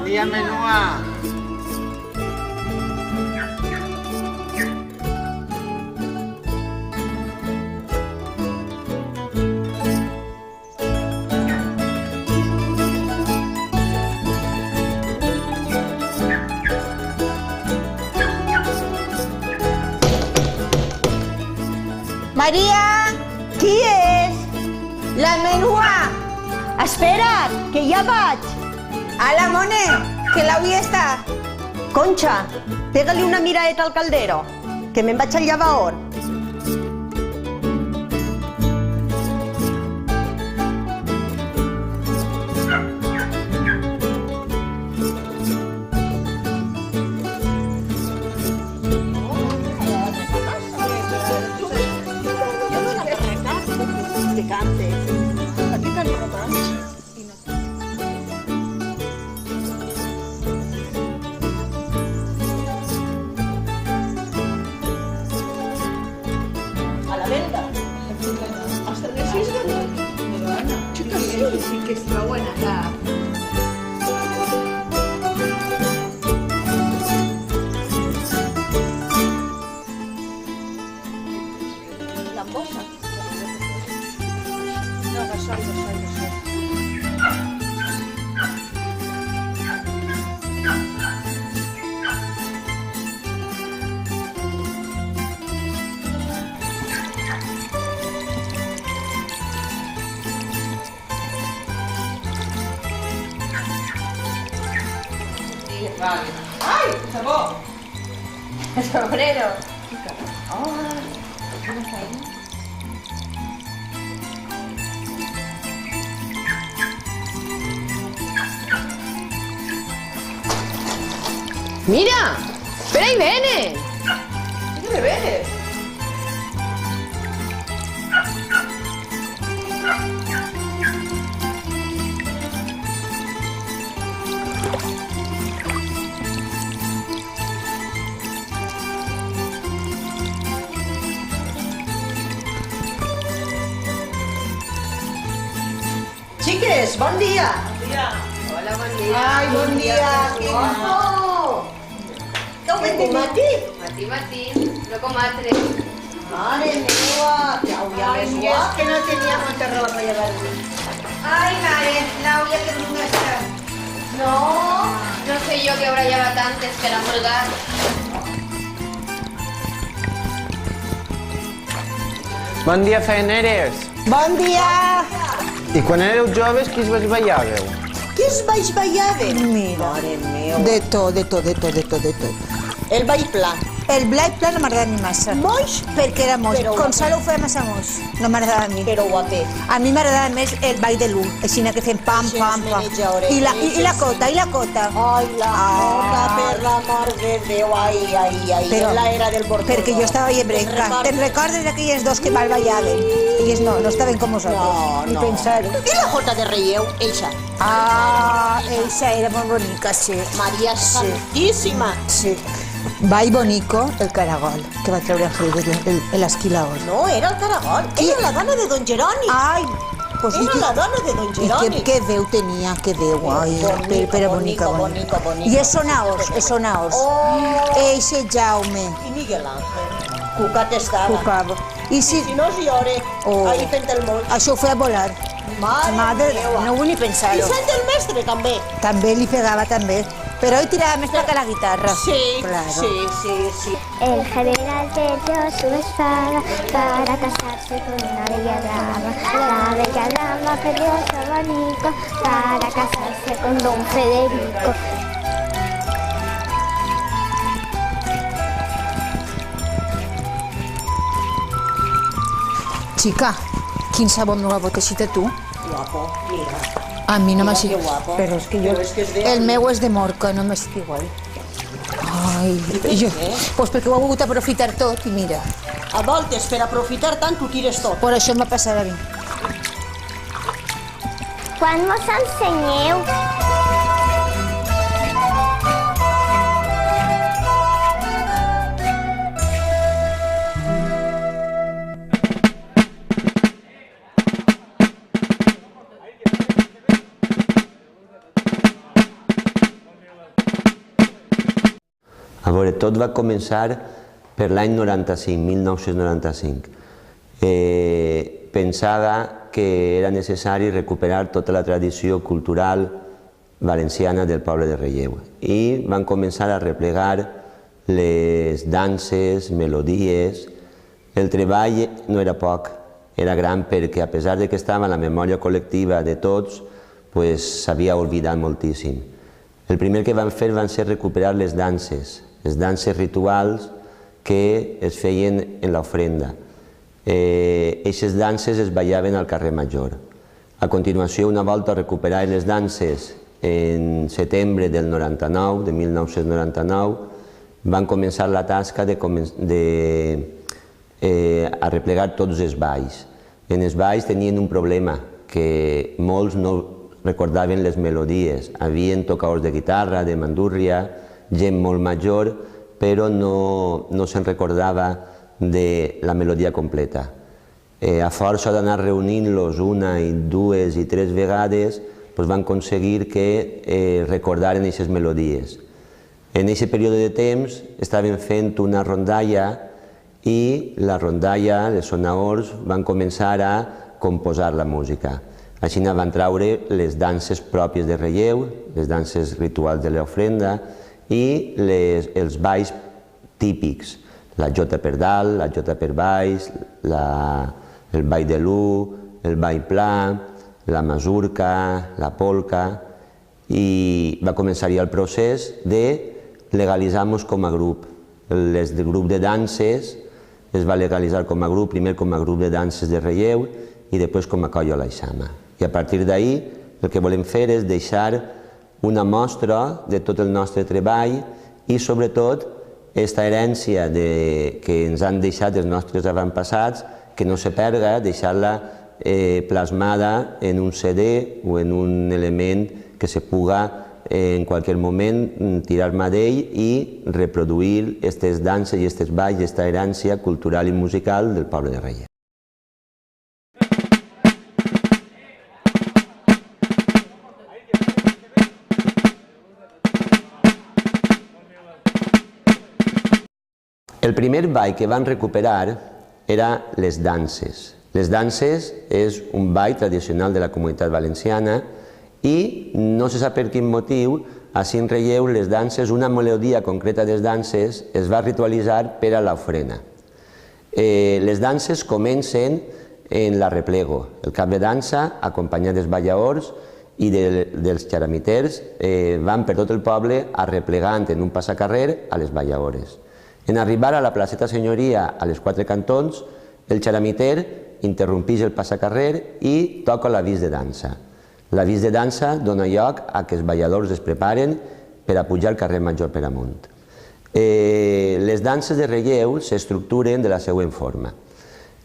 dia, menua. Maria, qui és? La menua. Espera't, que ja vaig. Ala, mone, que l'avui està. Concha, pega-li una miradeta al caldero, que me'n vaig al llavaor. Sí que està buena la... Lambosa. No, de sol. Vale. Ai, sabó! Sobrero. Mira, pero ahí viene. ¿Qué me ves? Xiques, bon dia. Hola, buen día. Ai, bon dia. Quin bo. Que ho veniu, Mati? Mati, no comatre. Mare meva, que hauria Ay, més y es guap. que no tenía mucha ropa para llevarme. Ai, mare, l'hauria que no està. No sé yo que ahora lleva tantes que la molgar. Bon dia, faeneres. Bon dia. I quan éreu joves, qui es ballàveu? Qui es vaig ballaven? Mira. Mare meva. De tot. El ball pla. El ball pla no m'agrada a mi massa. Moix? Perquè era moix. Però Gonzalo ho feia massa moix. No m'agradava a mi. Però guapet. A mi m'agradava més el ball de l'un. Així que fem pam, Sí, pam, els pam. menys orelles. I la cota. Ai, la cota, per l'amor de Déu, ai. Però, La era del bordó. perquè jo estava llebrenca. Te'n recordes d'aquelles dos que mal ballaven? Elles no estaven com nosaltres. Ni pensar-ho. I la jota de Relleu, eixa. Ah, eixa era molt bonica, sí. Maria Santíssima. Sí. Ball bonico, el caragol, que va treure l'esquilaor. No, era el caragol. Era la dona de Don Jeroni. Ai, pues Era la dona de Don Jeroni. I que veu tenia, que veu, ai, però bonica. Bonico. I és sonaos. Oh, Eixe Jaume, i Miguel Ángel. Cucat estava. Cucavo. I si Si no es llore, Oh. ahí fent el moll. això ho feia volar, Madre meva. no vull ni I pensar-ho. fent el mestre, també. També li pegava, també. Però ell tirava més que la guitarra. Sí, Claro. sí. El general perdió su espada para casarse con una bella dama. La bella dama perdió su abanico para casarse con don Federico. Xica, quin sabó m'ho ha boteixit tu? Guapo, mira. A mi no m'ha Mira sigut. que guapo. Però és que jo... Però és que és de- El meu és de morca, no m'és igual. Ai, jo... Pues perquè ho he volgut aprofitar tot i mira, A voltes, per aprofitar tant, ho tires tot. per això m'ha passat a mi. Quan mos ensenyeu? A veure, tot va començar per l'any 95, 1995. Pensava que era necessari recuperar tota la tradició cultural valenciana del poble de Relleu i van començar a replegar les danses, melodies. El treball no era poc, era gran perquè a pesar de que estava en la memòria col·lectiva de tots, s'havia oblidat moltíssim. El primer que van fer van ser recuperar les danses rituals que es feien en l'ofrenda. Aquestes danses es ballaven al carrer Major. A continuació, una volta recuperades les danses en setembre del 99, de 1999, van començar la tasca a replegar tots els balls. En els balls tenien un problema, que molts no recordaven les melodies. Havien tocadors de guitarra, de mandúrria, gent molt major, però no se'n recordava de la melodia completa. A força d'anar reunint-los una i dues i tres vegades, van aconseguir que recordaren aquestes melodies. En aquest període de temps estaven fent una rondalla i la rondalla, els sonaors, van començar a composar la música. Així van traure les danses pròpies de Relleu, les danses rituals de l'ofrenda i els balls típics, la jota per dalt, la jota per baix, el ball de l'u, el ball pla, la mazurca, la polca, i va començar ja el procés de legalitzar-nos com a grup. El grup de danses es va legalitzar com a grup, primer com a grup de danses de Relleu i després com a colla Laixama. I a partir d'ahir el que volem fer és deixar una mostra de tot el nostre treball i sobretot aquesta herència que ens han deixat els nostres avantpassats, que no se perga, deixar-la plasmada en un CD o en un element que se puga en qualsevol moment tirar mà d'ell i reproduir aquestes danses i aquests balls, aquesta herència cultural i musical del poble de Relleu. El primer ball que van recuperar era les danses. Les danses és un ball tradicional de la comunitat valenciana i no se sap per quin motiu, així en Relleu, les danses, una melodia concreta de les danses es va ritualitzar per a l'ofrena. Les danses comencen en l'arreplego. El cap de dansa, acompanyat dels ballaors i dels xaramiters, van per tot el poble arreplegant en un passacarrer a les ballaores. En arribar a la placeta Senyoria a les quatre cantons, el xaramiter interrompeix el passacarrer i toca l'avís de dansa. L'avís de dansa dona lloc a que els balladors es preparen per a pujar al carrer Major per amunt. Les danses de Relleu s'estructuren de la següent forma.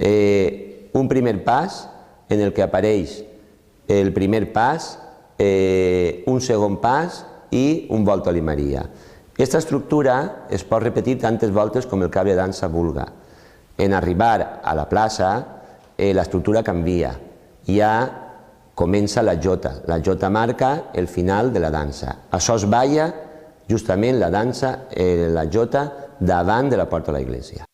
Un primer pas en el que apareix el primer pas, un segon pas i un volta a l'Imaria. Aquesta estructura es pot repetir tantes voltes com el cap de dansa vulga. En arribar a la plaça, l'estructura canvia. Ja comença la jota. La jota marca el final de la dansa. Això es balla justament la dansa, la jota, davant de la porta de l'església.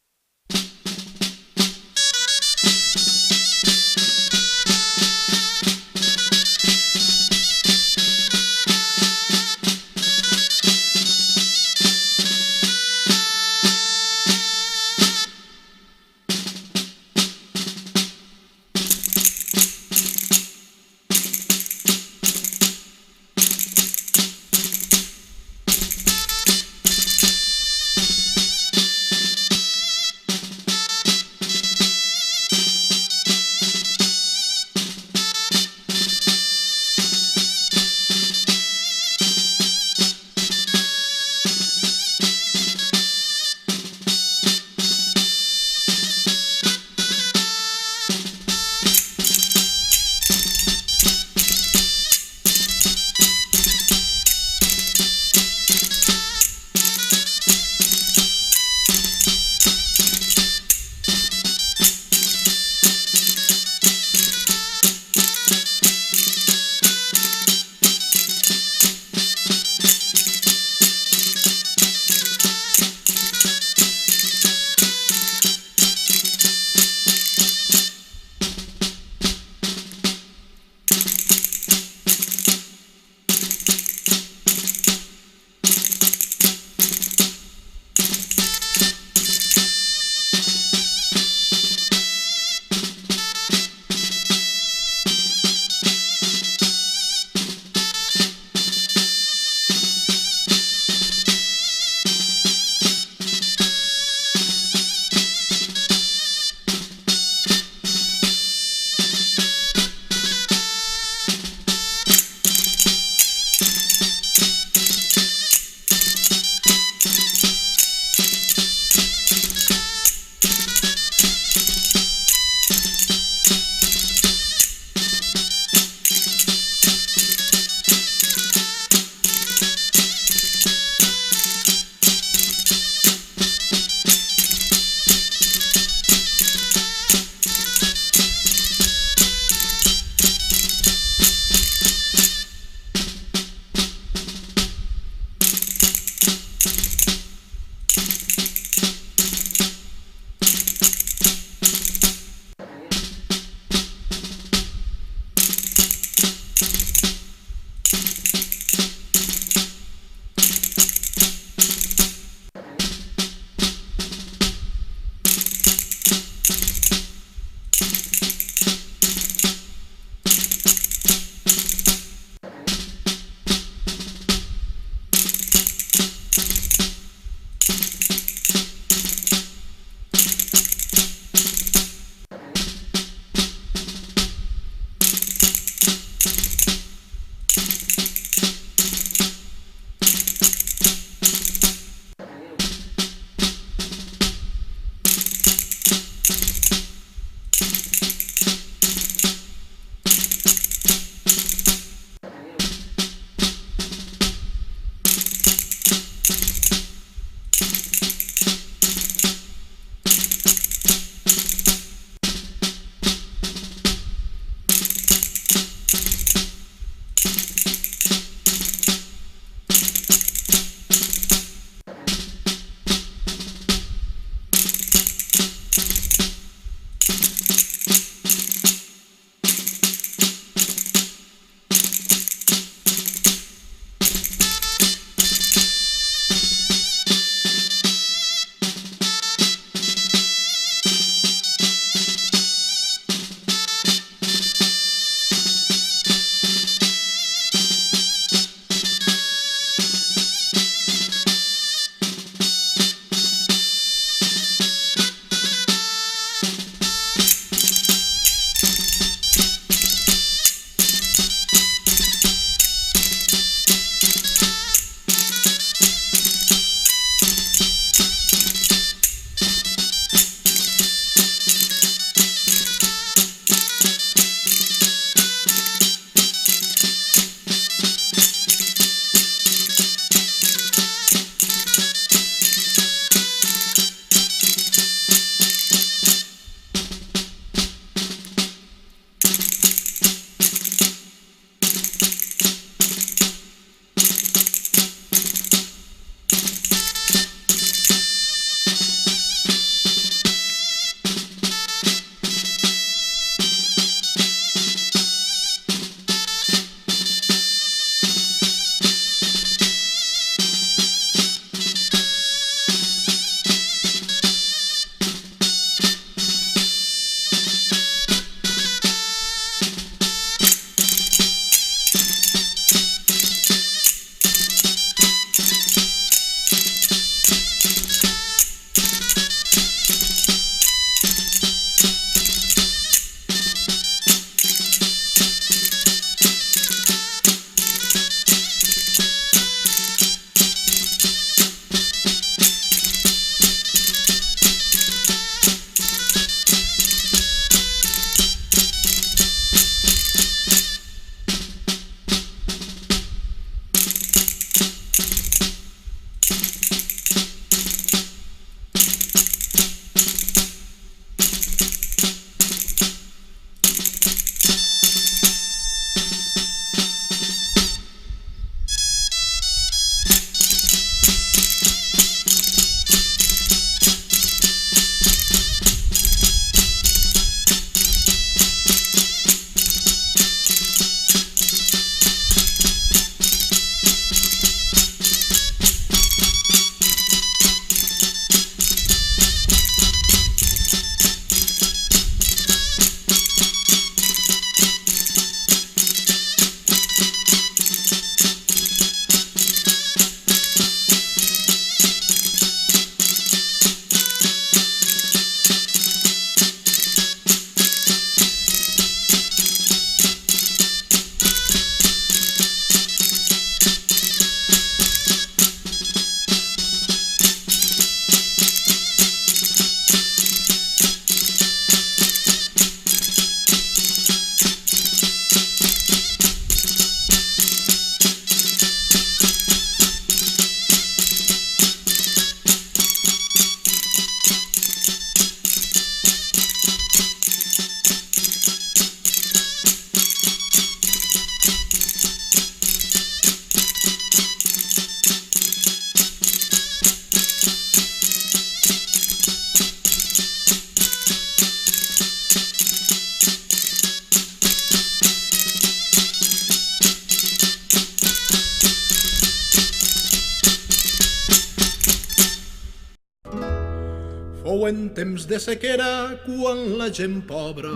o en temps de sequera, quan la gent pobra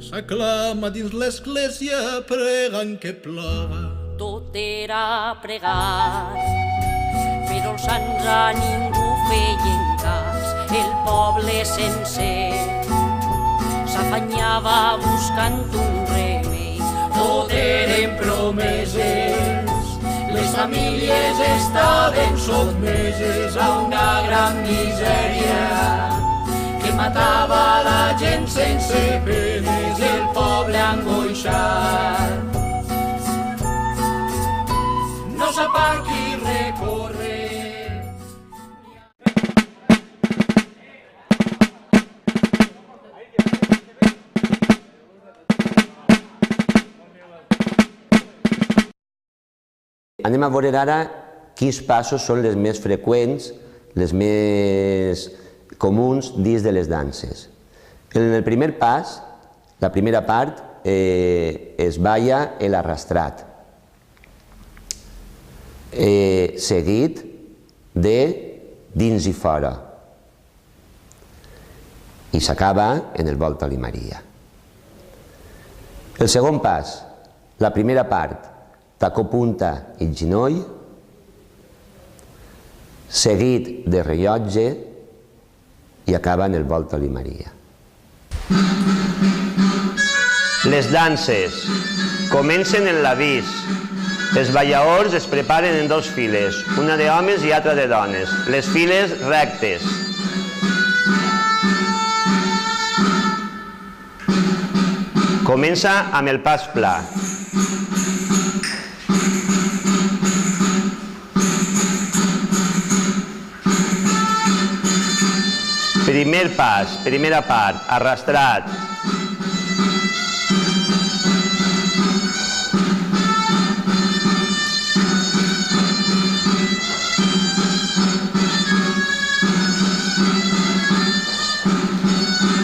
s'aclama dins l'església pregant que ploga. Tot era pregat, però els sants a ningú feien cas. El poble sencer s'afanyava buscant un remei. Tot eren promeses, les famílies estaven sotmeses a una gran misèria que matava la gent sense penes, el poble angoixat no sap a qui recórrer. Anem a veure ara quins passos són les més freqüents, les més comuns dins de les danses. En el primer pas, la primera part, es balla l'arrastrat, seguit de dins i fora, i s'acaba en el Volta-li Maria. El segon pas, la primera part, tacó punta i ginoll, seguit de rellotge i acaba en el Volta-li Maria. Les danses comencen en l'avís. Els ballaors es preparen en dos files, una d'homes i altra de dones. Les files rectes. Comença amb el pas pla. Primer pas, primera part, arrastrat.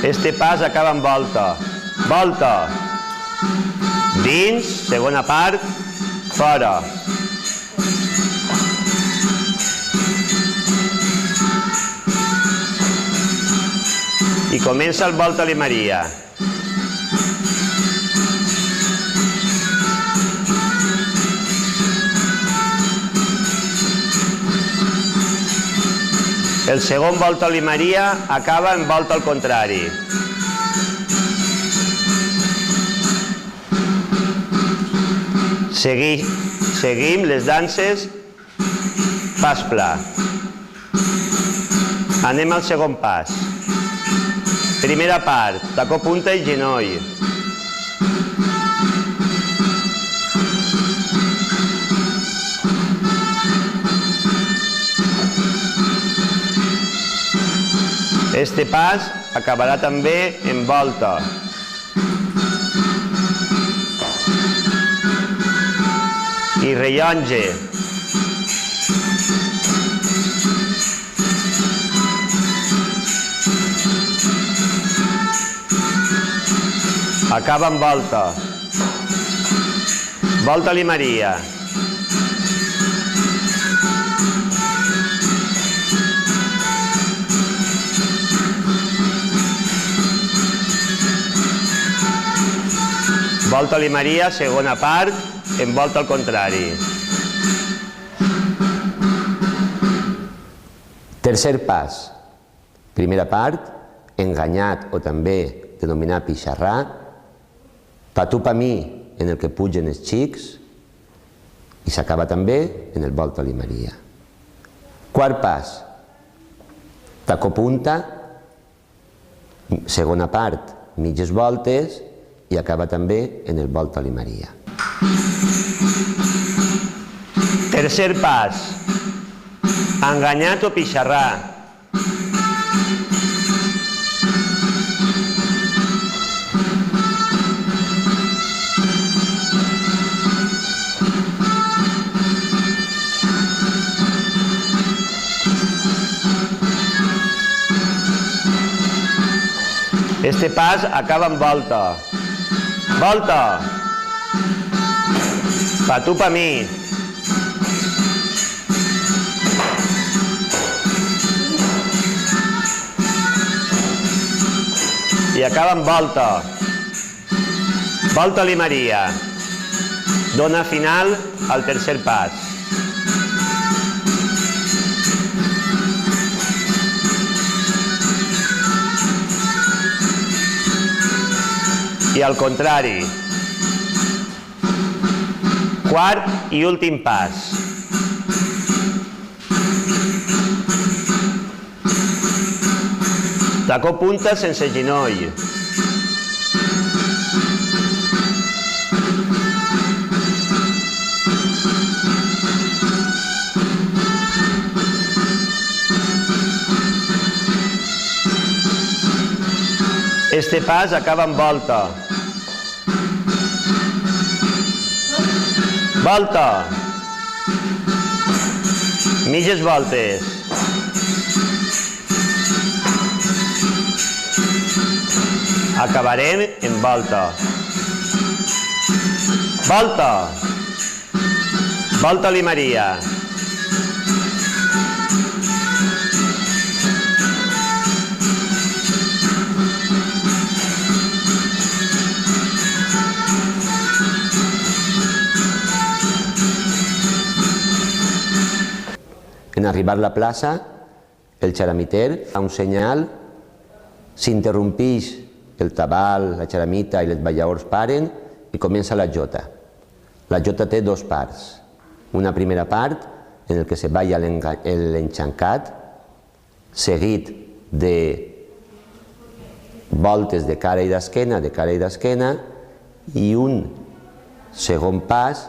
Este pas acaba amb volta. Volta. Dins, segona part, fora. I comença el Volta-li Maria. El segon Volta-li Maria acaba en volta al contrari. Seguim les danses pas pla. Anem al segon pas. Primera part, tacó punta i genoll. Este pas acabarà també en volta. I rellotge. Acaba amb volta. Volta-li Maria. Volta-li Maria, segona part, en volta al contrari. Tercer pas. Primera part, enganyat o també denominat pixarrar, patu pa mi en el que pugen els xics i s'acaba també en el Volta-li Maria. Quart pas, tacó punta, segona part, mitges voltes i acaba també en el Volta-li Maria. Tercer pas, enganyat o pixarrar. Este pas acaba amb volta. Volta! Pa tu, pa mi. acaba amb volta. Volta-li Maria. Dona final al tercer pas. I al contrari. Quart i últim pas. Tacó punta sense ginoll. Este pas acaba amb volta. Volta. Mitges voltes. Acabarem en volta. Volta. Volta-li Maria. En arribar a la plaça, el xaramiter fa un senyal, s'interrompeix el tabal, la xaramita i els balladors paren i comença la jota. La jota té dos parts. Una primera part en què se balla l'enxancat, seguit de voltes de cara i d'esquena, i un segon pas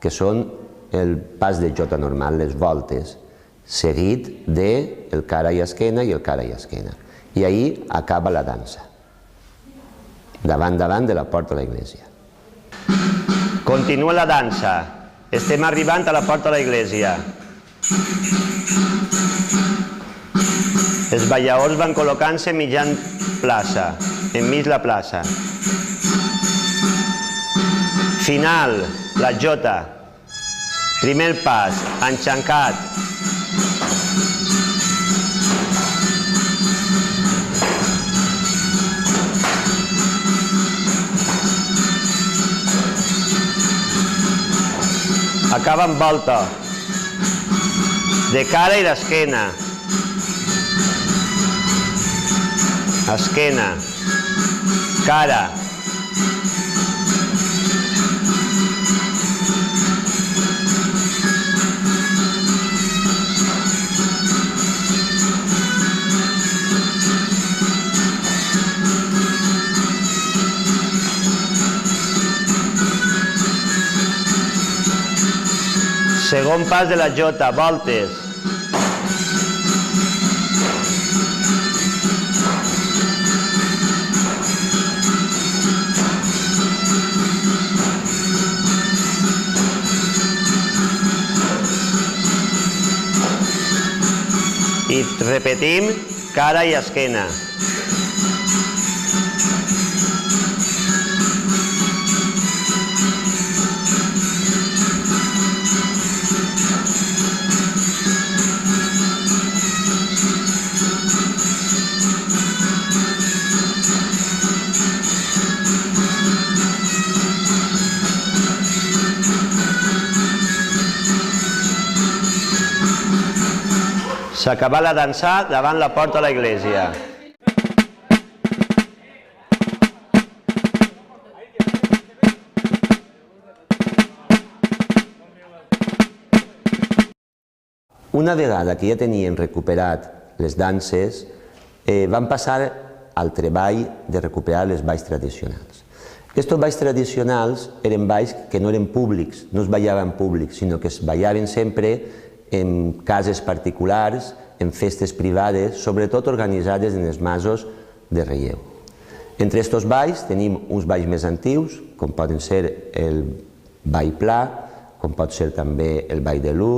que són el pas de jota normal, les voltes, seguit del cara i esquena i el cara i esquena. I ahir acaba la dansa, davant de la porta de l'església. Continua la dansa. Estem arribant a la porta de l'església. Els balladors van col·locant-se mitjan plaça, enmig la plaça. Final, la jota. Primer pas, enxancat. Acaba amb volta. De cara i d'esquena. Esquena. Cara. Segon pas de la jota, voltes. I repetim cara i esquena. S'acaba la dansa davant la porta de l'església. Una vegada que ja tenien recuperat les danses, van passar al treball de recuperar les balls tradicionals. Aquests balls tradicionals eren balls que no eren públics, no es ballaven públics, sinó que es ballaven sempre en cases particulars, en festes privades, sobretot organitzades en els masos de relleu. Entre aquests balls tenim uns balls més antius, com poden ser el ball pla, com pot ser també el ball de l'u,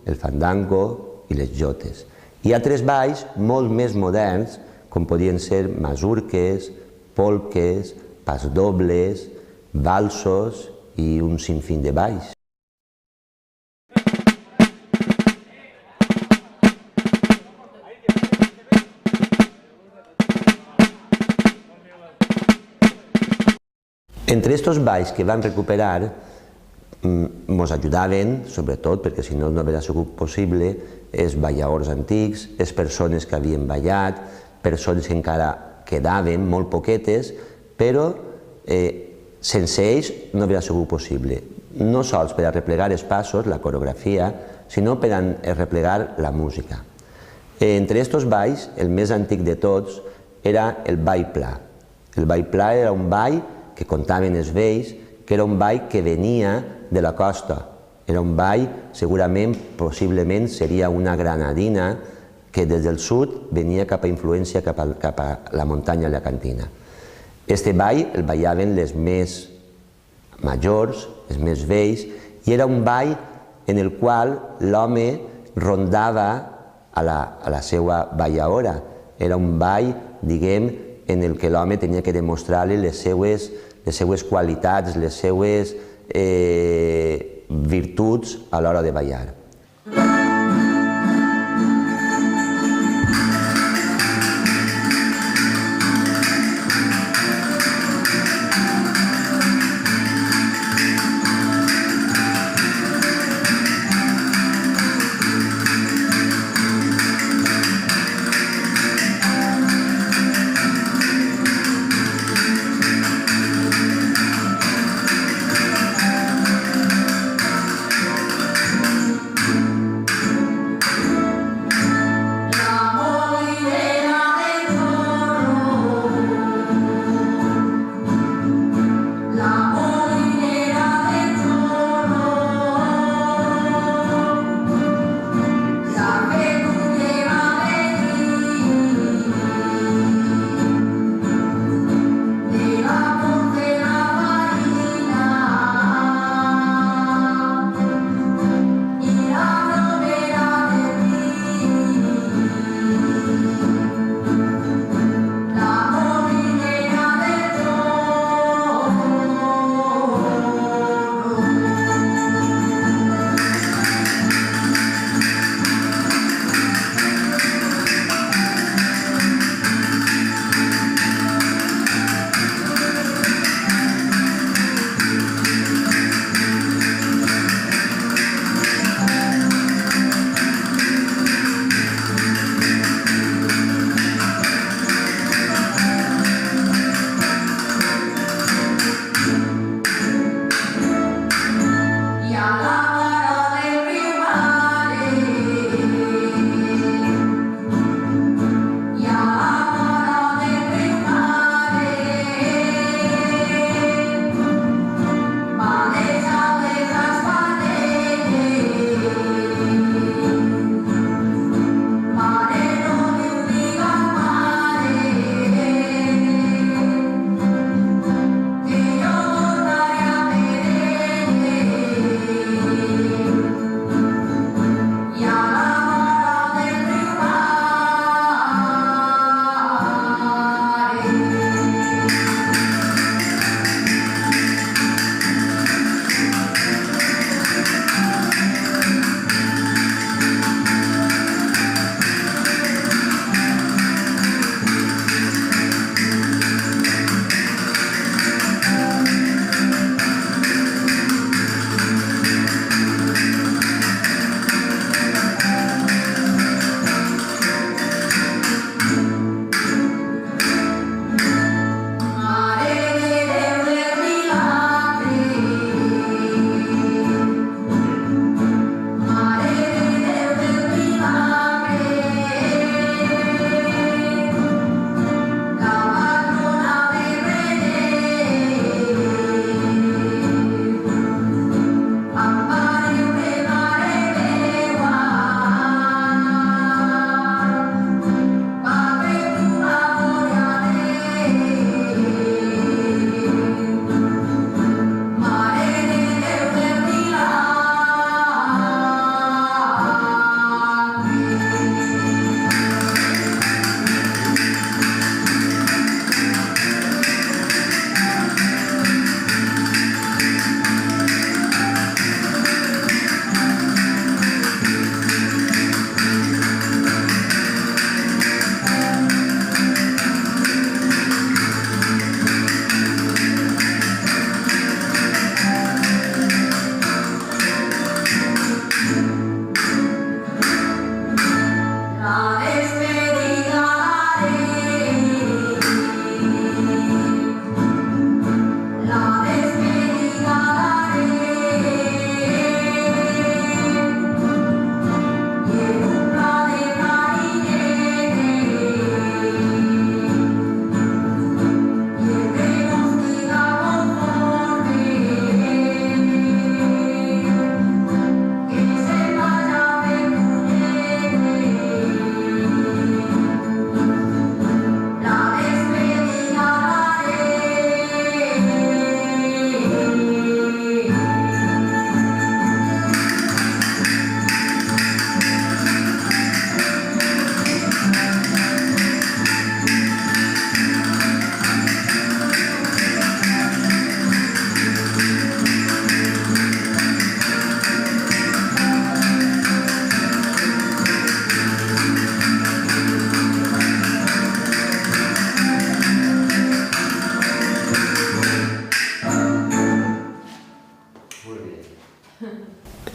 el fandango i les jotes. Hi ha altres balls molt més moderns, com podien ser masurques, polques, pasdobles, valsos i un sinfín de balls. Entre estos balls que van recuperar, ens ajudaven, sobretot, perquè si no, no hauria sigut possible, els balladors antics, les persones que havien ballat, persones que encara quedaven, molt poquetes, però sense ells no hauria sigut possible. No sols per a replegar els passos, la coreografia, sinó per a replegar la música. Entre aquests balls, el més antic de tots era el ball pla. El ball pla era un ball que contaven els vells, que era un ball que venia de la costa. Era un ball, segurament, possiblement, seria una granadina que des del sud venia cap a influència cap a la muntanya llacantina. Este ball el ballaven les més majors, els més vells, i era un ball en el qual l'home rondava a la seva balladora. Era un ball, diguem, en el que l'home tenia que demostrar-li les seues qualitats, les seues virtuts a l'hora de ballar.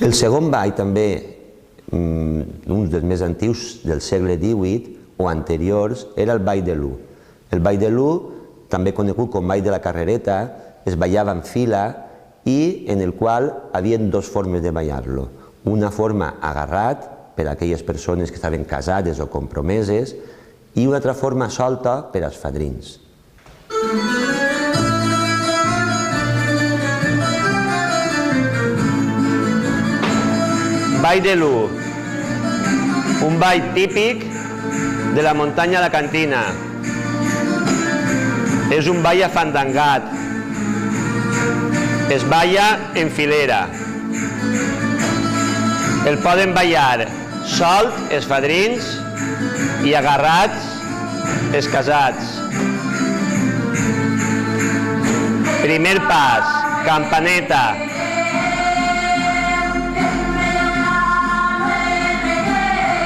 El segon ball també, un dels més antics del segle XVIII o anteriors, era el ball de l'U. El ball de l'U, també conegut com ball de la carrereta, es ballava en fila i en el qual hi havia dues formes de ballar-lo. Una forma agarrat, per a aquelles persones que estaven casades o compromeses, i una altra forma solta per als fadrins. Ball de l'U, un ball típic de la muntanya alacantina. És un ball afandangat. Es balla en filera. El poden ballar solt els fadrins i agarrats els casats. Primer pas, campaneta.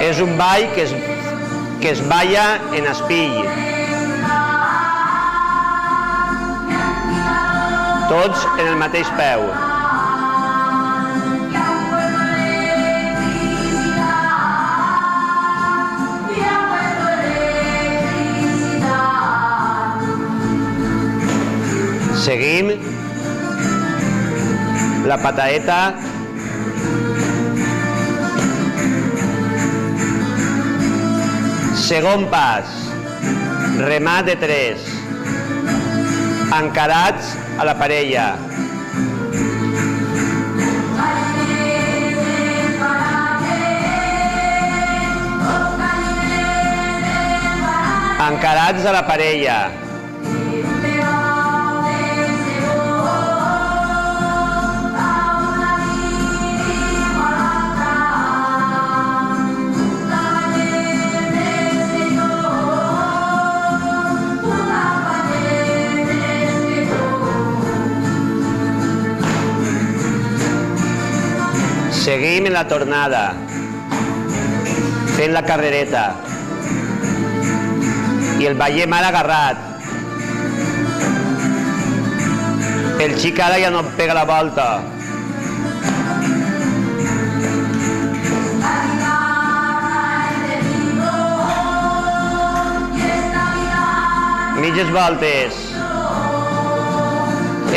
És un ball que es balla en espill. Tots en el mateix peu. Seguim la pataeta. Segon pas, remat de 3, encarats a la parella. Encarats a la parella. Seguim en la tornada, fent la carrereta. I el ballem ara agarrat. El xic ara ja no pega la volta. Mitges voltes.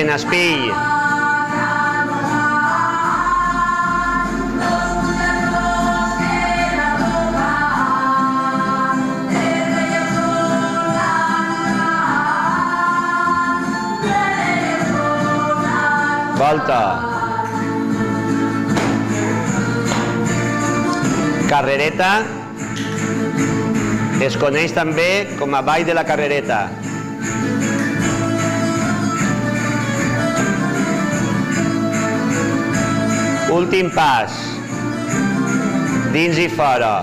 En espill. Volta. Carrereta. Es coneix també com a ball de la carrereta. Últim pas. Dins i fora.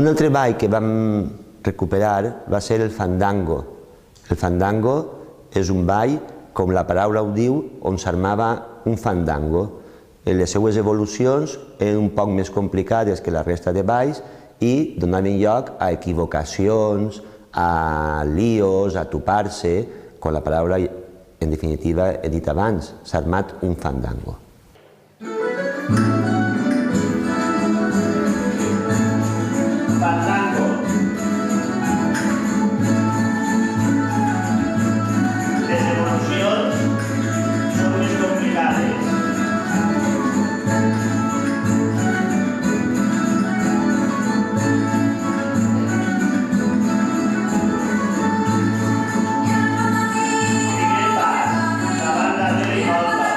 Un altre ball que vam recuperar va ser el fandango. El fandango és un ball, com la paraula ho diu, on s'armava un fandango. Les seues evolucions eren un poc més complicades que la resta de balls i donaven lloc a equivocacions, a líos, a topar-se, quan la paraula, en definitiva, he dit abans, s'ha armat un fandango. Fandango. Les evolucions són més complicades. Primer pas, davant darrere i volta.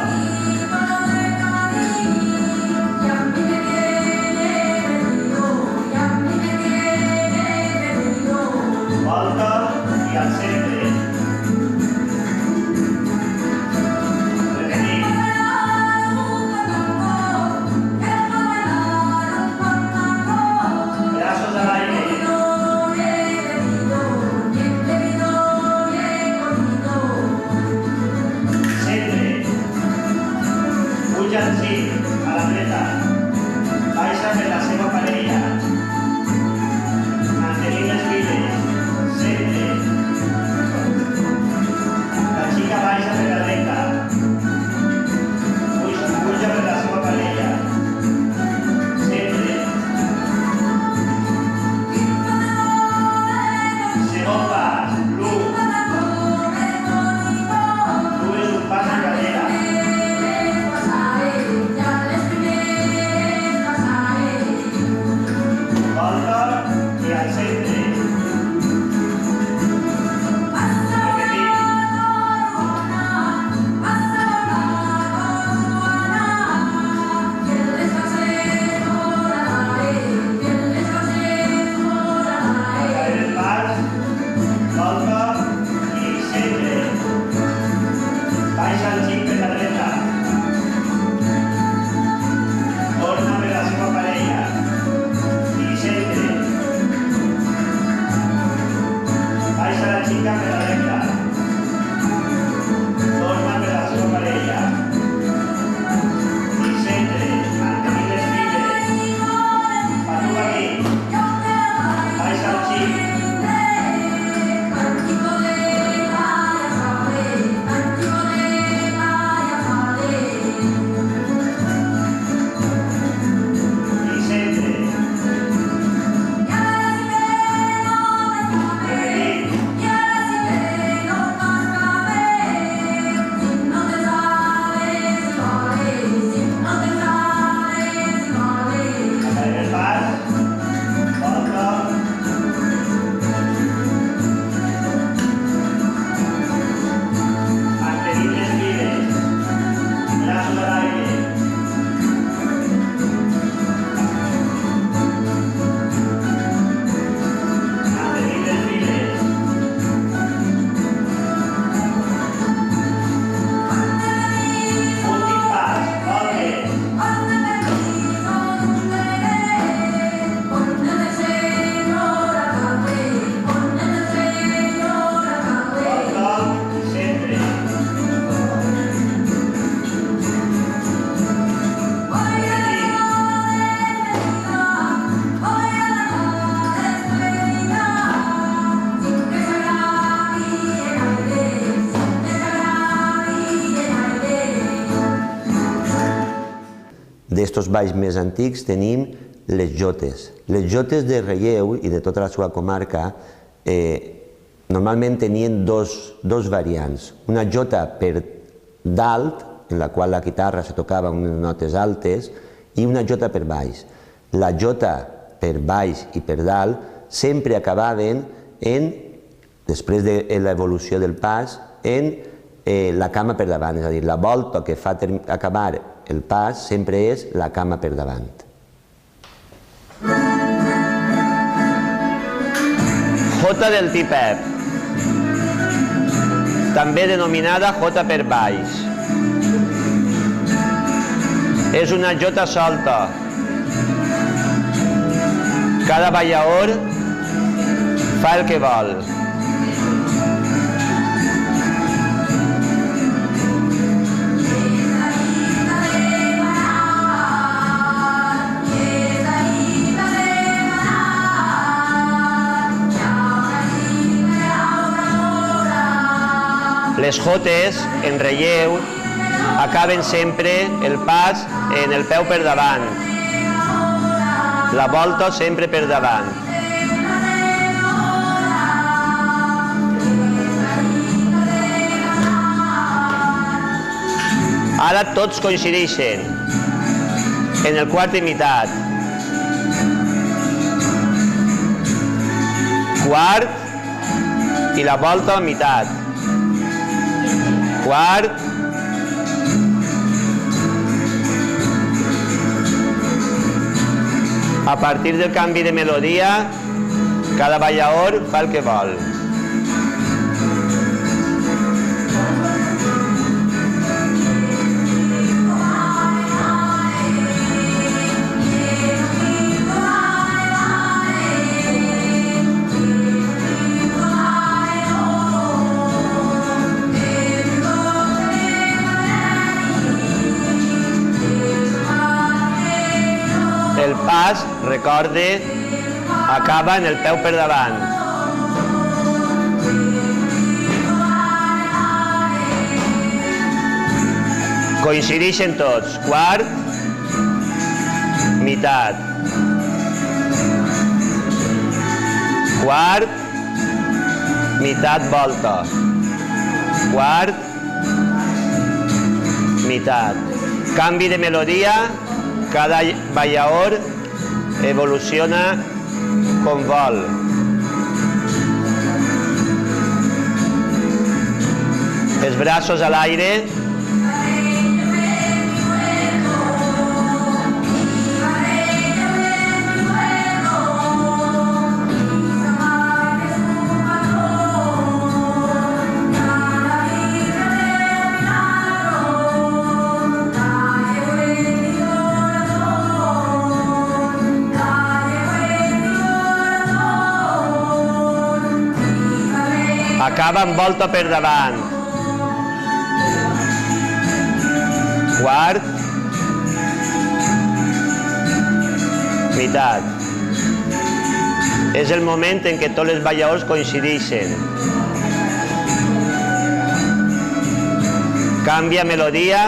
estos balls més antics tenim les jotes. Les jotes de Relleu i de tota la seva comarca normalment tenien dos variants. Una jota per dalt, en la qual la guitarra se tocava unes notes altes, i una jota per baix. La jota per baix i per dalt sempre acabaven després de l'evolució del pas, en la cama per davant, és a dir, la volta que fa acabar el pas sempre és la cama per davant. Jota del tipep, també denominada jota per baix. És una jota solta. Cada ballaor fa el que vol. Les jotes, en relleu, acaben sempre el pas en el peu per davant. La volta sempre per davant. Ara tots coincideixen en el quart i mitat. Quart i la volta a mitat. Quart. A partir del canvi de melodia, cada ballaor fa el que vol. El pas, recorde, acaba en el peu per davant. Coincideixen tots, quart, mitat. Quart, mitat volta. Quart, mitat. Canvi de melodia. Cada ballaor evoluciona com vol. Els braços a l'aire. Acaba amb volta per davant. Quart. Mitat. És el moment en què tots els ballaors coincideixen. Canvia melodia.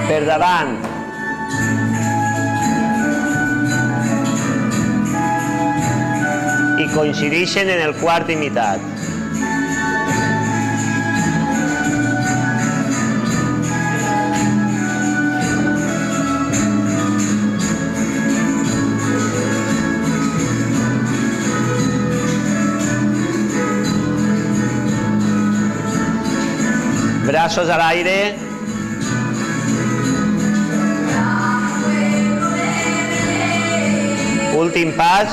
Per davant. I coincideixen en el quart i mitat. Braços a l'aire. Últim pas.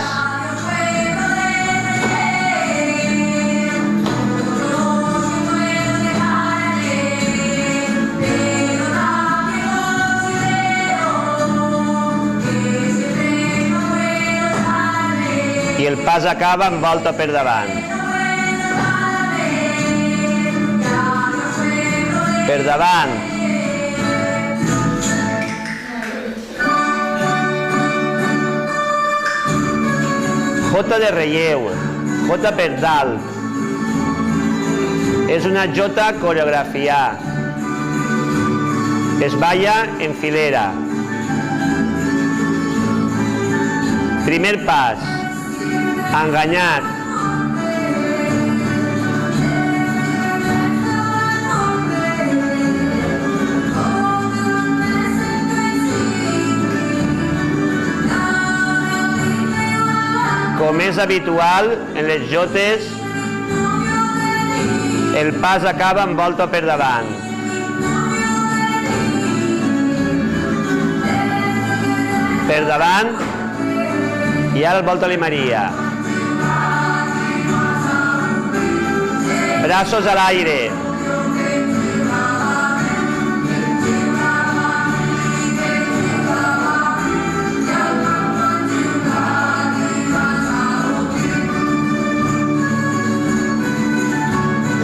pas acaba amb volta per davant. Per davant. Jota de relleu, jota per dalt. És una jota coreografiada. Es balla en filera. Primer pas, enganyat. Com és habitual en les jotes, el pas acaba amb volta per davant. Per davant, i ara volta-li Maria. Braços a l'aire.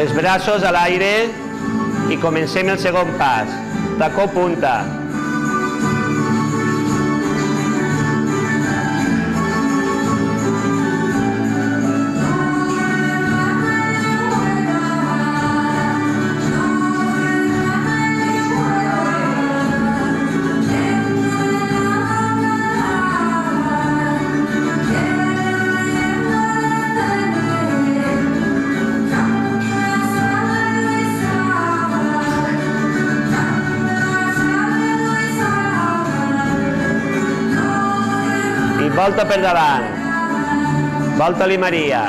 Els braços a l'aire i comencem el segon pas. Tacó punta. Volta per davant. Volta-li Maria.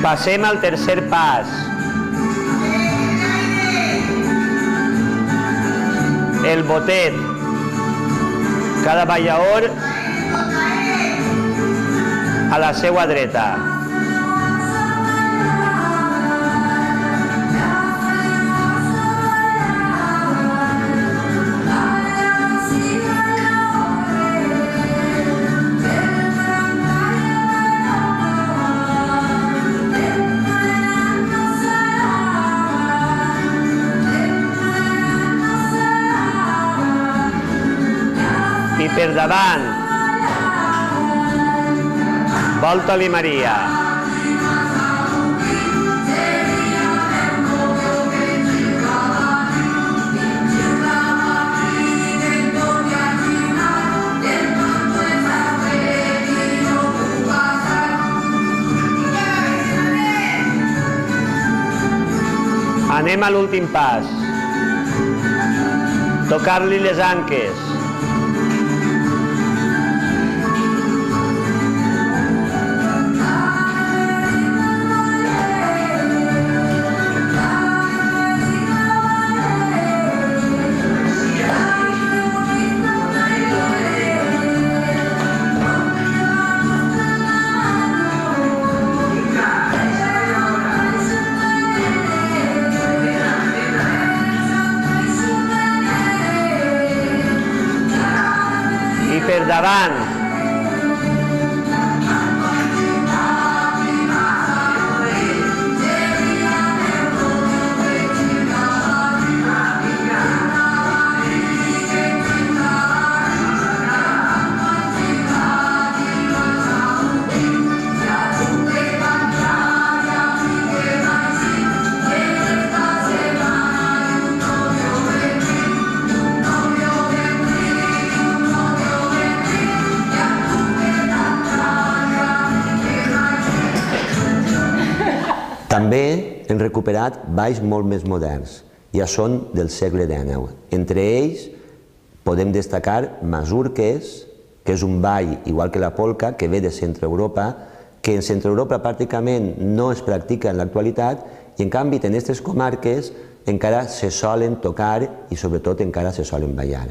Passem al tercer pas. El botet. Cada ballador a la seva dreta. I per davant, volta-li Maria. Anem a l'últim pas. Tocar-li les anques. Per davant. També hem recuperat balls molt més moderns, ja són del segle XIX. Entre ells podem destacar mazurques, que és un ball, igual que la polca, que ve de Centre Europa, que en Centre Europa pràcticament no es practica en l'actualitat i en canvi en aquestes comarques encara se solen tocar i sobretot encara se solen ballar.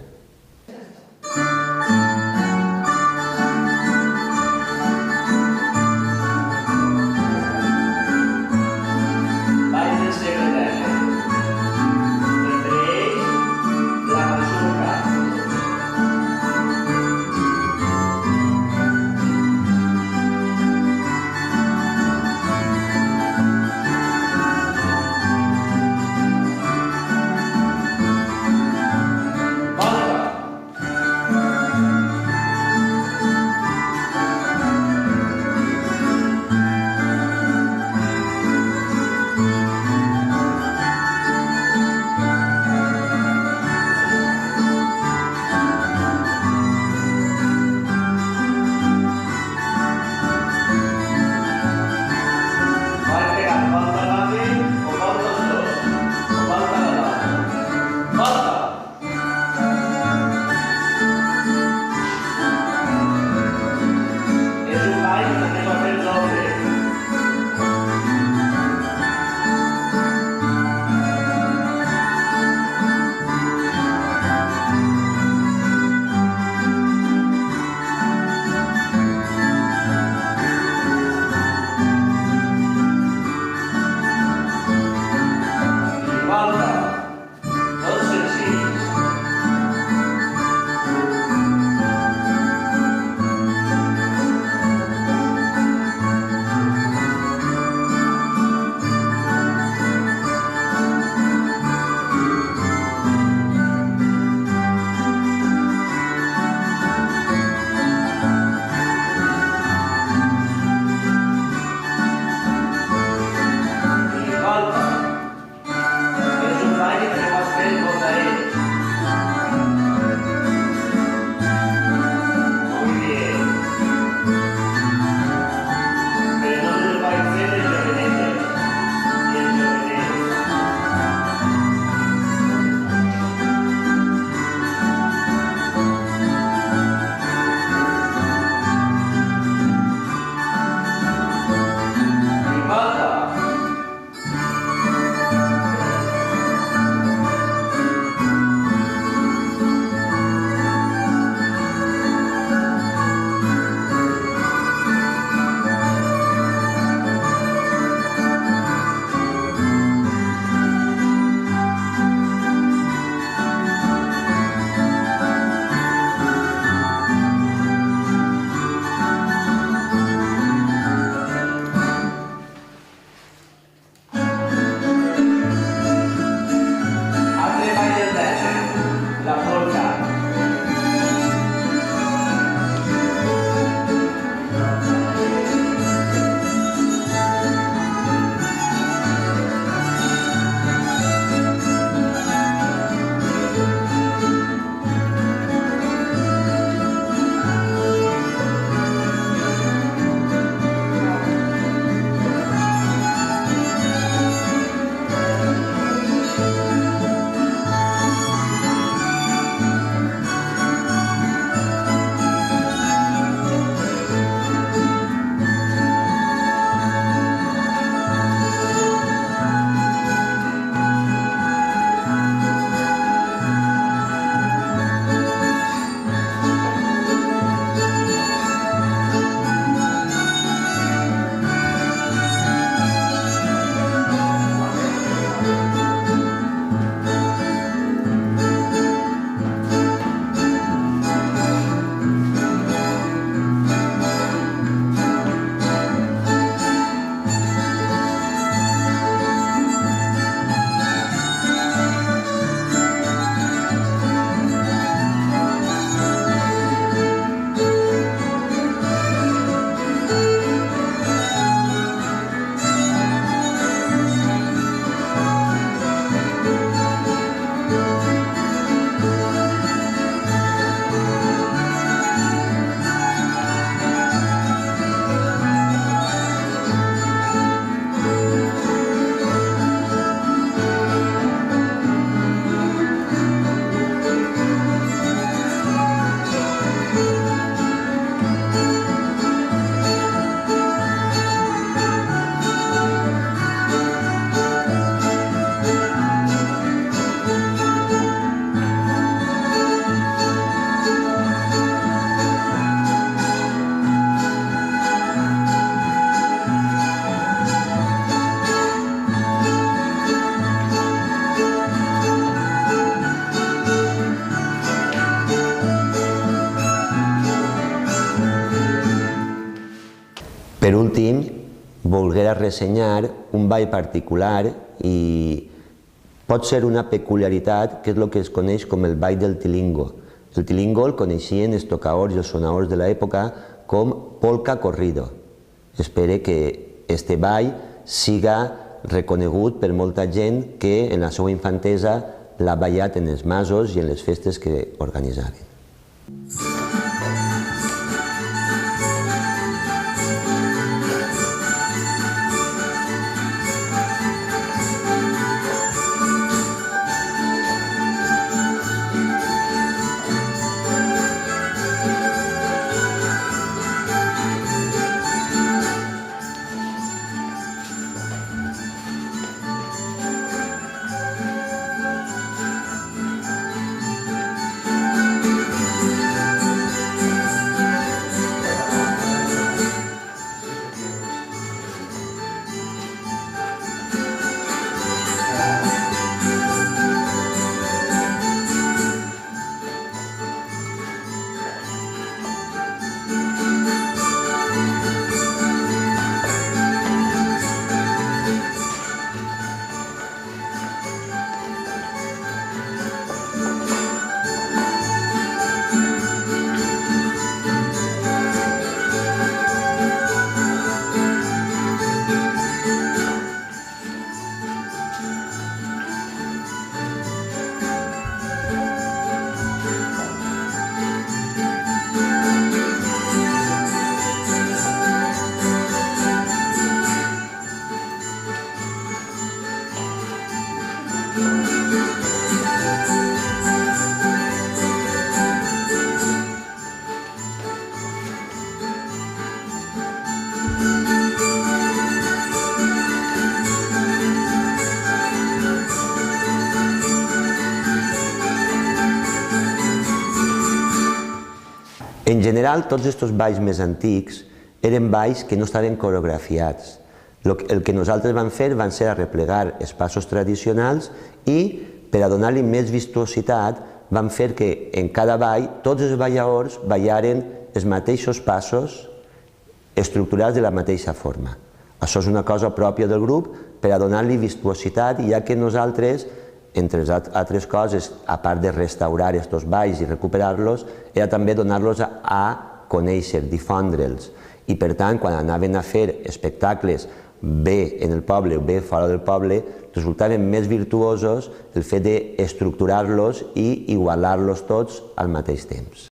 últim, volguera ressenyar un ball particular i pot ser una peculiaritat que és el que es coneix com el ball del tilingo. El tilingo el coneixien els tocaors i els sonaors de l'època com polka corrido. Espero que este ball siga reconegut per molta gent que en la seva infantesa l'ha ballat en els masos i en les festes que organitzaven. En general, tots aquests balls més antics eren balls que no estaven coreografiats. El que nosaltres vam fer van ser arreplegar els passos tradicionals i, per a donar-li més vistuositat, vam fer que en cada ball tots els balladors ballaren els mateixos passos estructurats de la mateixa forma. Això és una cosa pròpia del grup per a donar-li vistuositat, ja que nosaltres, entre les altres coses, a part de restaurar aquests balls i recuperar-los, era també donar-los a conèixer, difondre'ls. I per tant, quan anaven a fer espectacles bé en el poble o bé fora del poble, resultaven més virtuosos el fet d'estructurar-los i igualar-los tots al mateix temps.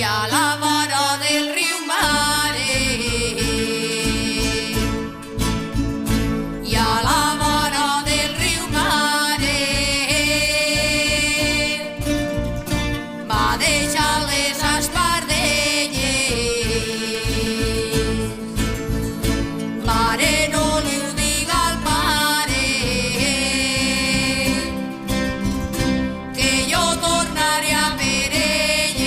a la vora del riu Mare, i a la vora del riu Mare va deixar les espardenyes. Mare, no li ho diga al pare, que jo tornaré a per elles.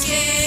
cielo.